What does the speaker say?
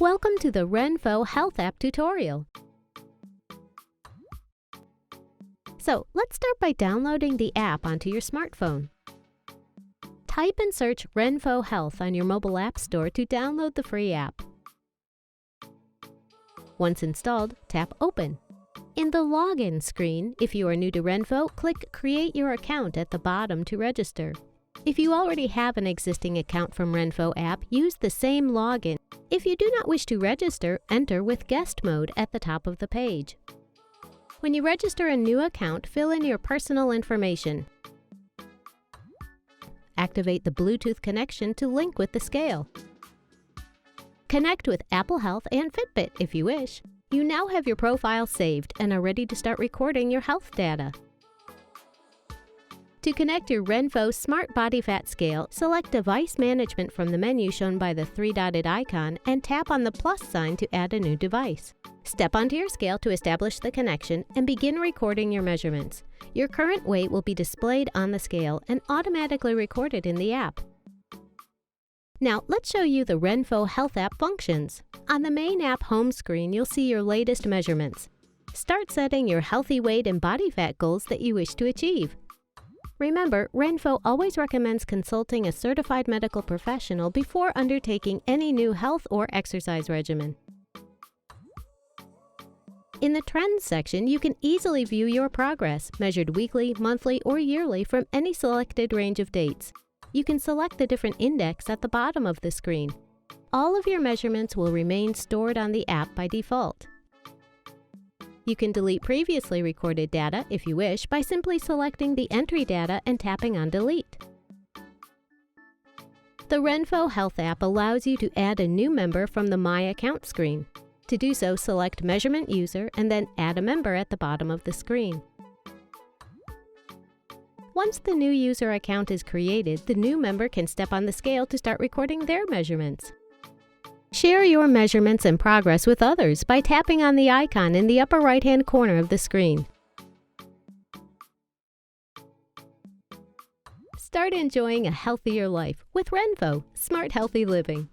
Welcome to the RENPHO Health App tutorial. So let's start by downloading the app onto your smartphone. Type and search RENPHO Health on your mobile app store to download the free app. Once installed, tap Open. In the Login screen, if you are new to RENPHO, click Create Your Account at the bottom to register. If you already have an existing account from RENPHO app, use the same login. If you do not wish to register, enter with Guest Mode at the top of the page. When you register a new account, fill in your personal information. Activate the Bluetooth connection to link with the scale. Connect with Apple Health and Fitbit if you wish. You now have your profile saved and are ready to start recording your health data. To connect your RENPHO Smart Body Fat Scale, select Device Management from the menu shown by the three-dotted icon and tap on the plus sign to add a new device. Step onto your scale to establish the connection and begin recording your measurements. Your current weight will be displayed on the scale and automatically recorded in the app. Now, let's show you the RENPHO Health App functions. On the main app home screen, you'll see your latest measurements. Start setting your healthy weight and body fat goals that you wish to achieve. Remember, RENPHO always recommends consulting a certified medical professional before undertaking any new health or exercise regimen. In the Trends section, you can easily view your progress, measured weekly, monthly, or yearly from any selected range of dates. You can select the different index at the bottom of the screen. All of your measurements will remain stored on the app by default. You can delete previously recorded data if you wish by simply selecting the entry data and tapping on Delete. The RENPHO Health App allows you to add a new member from the My Account screen. To do so, select Measurement User and then Add a Member at the bottom of the screen. Once the new user account is created, the new member can step on the scale to start recording their measurements. Share your measurements and progress with others by tapping on the icon in the upper right-hand corner of the screen. Start enjoying a healthier life with RENPHO Smart Healthy Living.